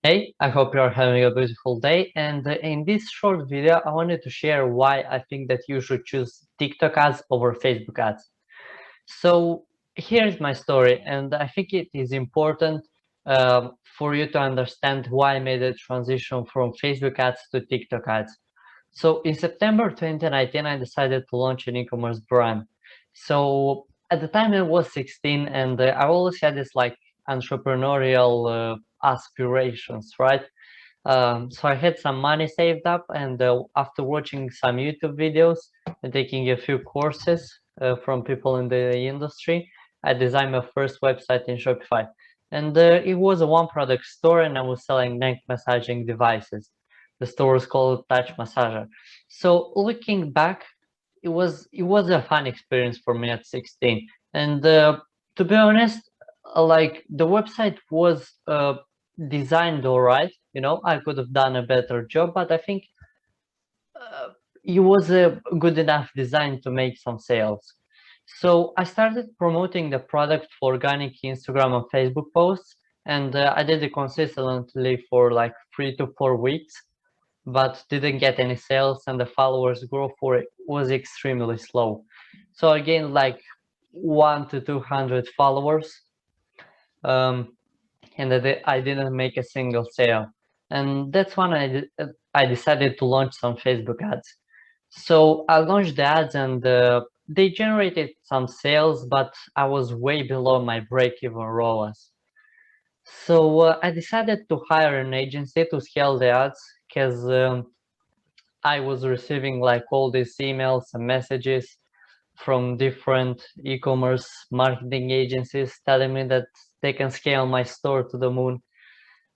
Hey, I hope you're having a beautiful day. And in this short video, I wanted to share why I think that you should choose TikTok ads over Facebook ads. So here's my story, and I think it is important for you to understand why I made the transition from Facebook ads to TikTok ads. So in September 2019, I decided to launch an e-commerce brand. So at the time I was 16, and I always had this like entrepreneurial aspirations, right? So I had some money saved up, and after watching some YouTube videos and taking a few courses from people in the industry, I designed my first website in Shopify. And it was a one-product store, and I was selling neck massaging devices. The store was called Touch Massager. So looking back, it was a fun experience for me at 16. And to be honest, like the website was designed all right. I could have done a better job, but I think uh, it was a good enough design to make some sales. So I started promoting the product for organic Instagram and Facebook posts, and I did it consistently for like 3 to 4 weeks, but didn't get any sales, and the followers growth for it was extremely slow. So I gained like 1 to 200 followers, um, and I didn't make a single sale. And that's when I decided to launch some Facebook ads. So I launched the ads, and they generated some sales, but I was way below my break-even ROAS. So I decided to hire an agency to scale the ads because I was receiving like all these emails and messages from different e-commerce marketing agencies telling me that they can scale my store to the moon.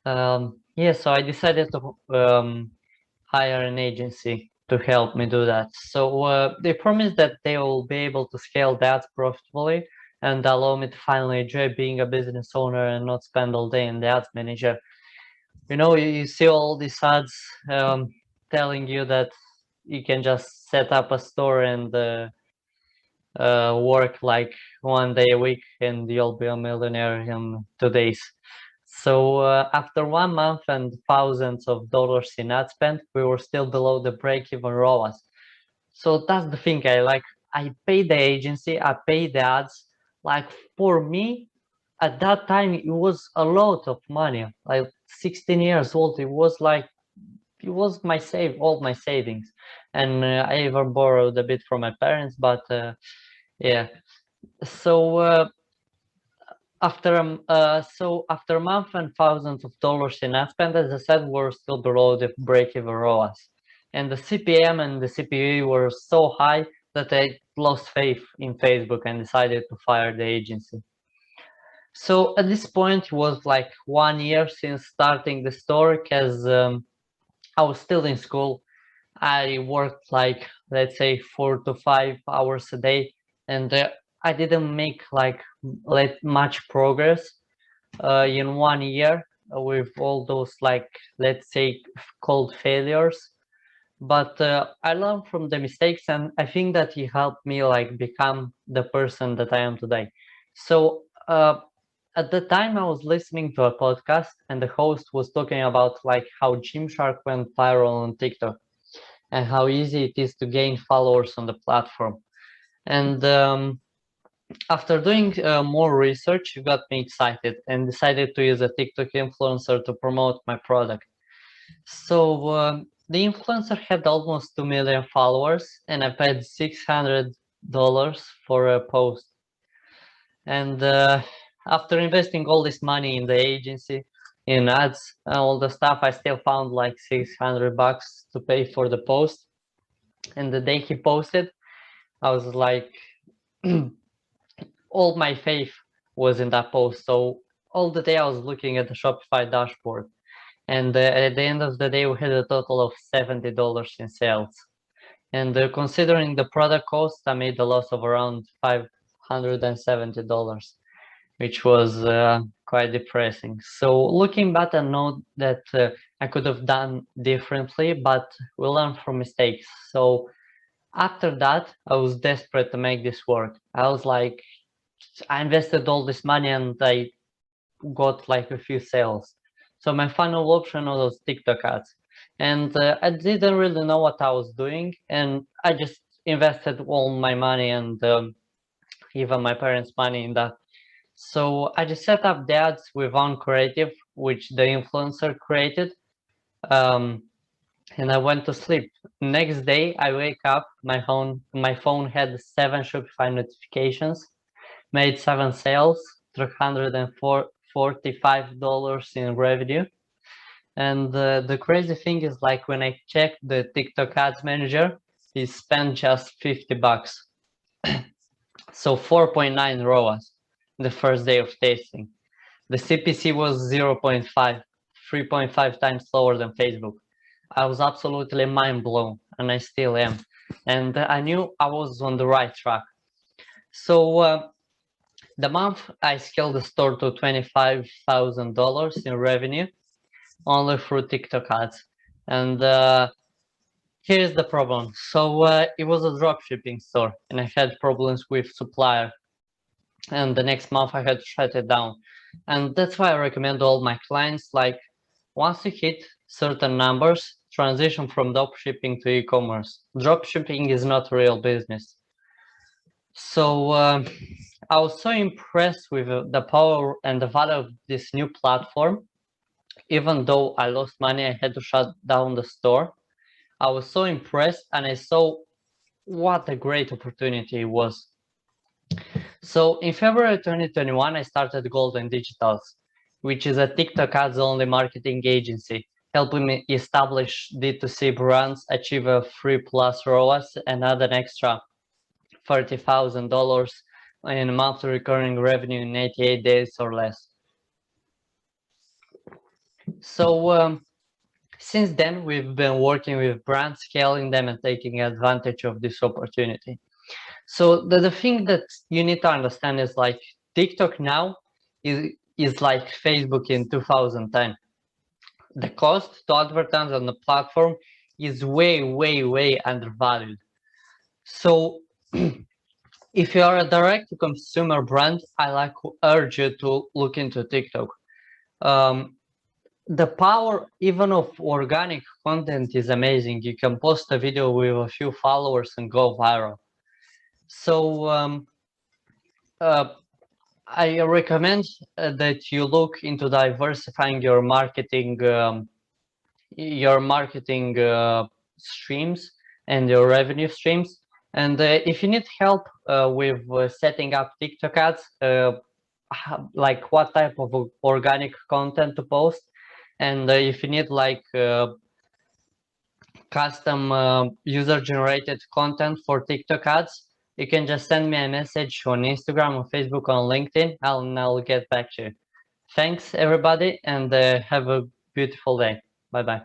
Yeah, so I decided to hire an agency to help me do that. So they promised that they will be able to scale that profitably and allow me to finally enjoy being a business owner and not spend all day in the ads manager. You see all these ads telling you that you can just set up a store and work like 1 day a week and you'll be a millionaire in 2 days. So after 1 month and thousands of dollars in ad spend, we were still below the break-even ROAS. So that's the thing. I paid the agency, I paid the ads. Like for me, at that time, it was a lot of money. Like 16 years old, it was all my savings, and I even borrowed a bit from my parents. But yeah, so after a month and thousands of dollars in ad spend, as I said, we're still below the break-even ROAS, and the CPM and the CPE were so high that I lost faith in Facebook and decided to fire the agency. So at this point, it was like 1 year since starting the store, because I was still in school. I worked like, let's say, 4 to 5 hours a day, and I didn't make like much progress in 1 year with all those, like, let's say, called failures. But I learned from the mistakes, and I think that it helped me like become the person that I am today. So at the time, I was listening to a podcast, and the host was talking about like how Gymshark went viral on TikTok and how easy it is to gain followers on the platform. And after doing more research, it got me excited and decided to use a TikTok influencer to promote my product. So the influencer had almost 2 million followers, and I paid $600 for a post. And after investing all this money in the agency, in ads, and all the stuff, I still found like 600 bucks to pay for the post. And the day he posted, I was like, all my faith was in that post. So all the day I was looking at the Shopify dashboard, and at the end of the day, we had a total of $70 in sales. And considering the product cost, I made a loss of around $570, which was quite depressing. So looking back, I know that I could have done differently, but we learn from mistakes. So after that, I was desperate to make this work. I was like, I invested all this money and I got like a few sales. So my final option was TikTok ads. And I didn't really know what I was doing, and I just invested all my money and even my parents' money in that. So I just set up the ads with one creative, which the influencer created, and I went to sleep. Next day, I wake up, my phone had 7 Shopify notifications, made 7 sales, $345 in revenue. And the crazy thing is, like, when I checked the TikTok ads manager, he spent just $50. So 4.9 ROAS the first day of tasting. The CPC was 0.5, 3.5 times lower than Facebook. I was absolutely mind blown, and I still am. And I knew I was on the right track. So the month I scaled the store to $25,000 in revenue only through TikTok ads. And here's the problem. So it was a dropshipping store, and I had problems with supplier. And the next month I had to shut it down. And that's why I recommend all my clients, like, once you hit certain numbers, transition from dropshipping to e-commerce. Dropshipping is not real business. So I was so impressed with the power and the value of this new platform. Even though I lost money, I had to shut down the store. I was so impressed, and I saw what a great opportunity it was. So in February 2021, I started Golden Digitals, which is a TikTok ads only marketing agency, helping me establish D2C brands, achieve a 3+ ROAS, and add an extra $30,000 in monthly recurring revenue in 88 days or less. So since then, we've been working with brands, scaling them, and taking advantage of this opportunity. So the thing that you need to understand is, like, TikTok now is like Facebook in 2010. The cost to advertise on the platform is way undervalued. So if you are a direct-to-consumer brand, I urge you to look into TikTok. The power even of organic content is amazing. You can post a video with a few followers and go viral. So I recommend that you look into diversifying your marketing streams and your revenue streams. And if you need help with setting up TikTok ads, like what type of organic content to post, and if you need like custom user-generated content for TikTok ads, you can just send me a message on Instagram, or Facebook, on LinkedIn, and I'll get back to you. Thanks, everybody, and have a beautiful day. Bye-bye.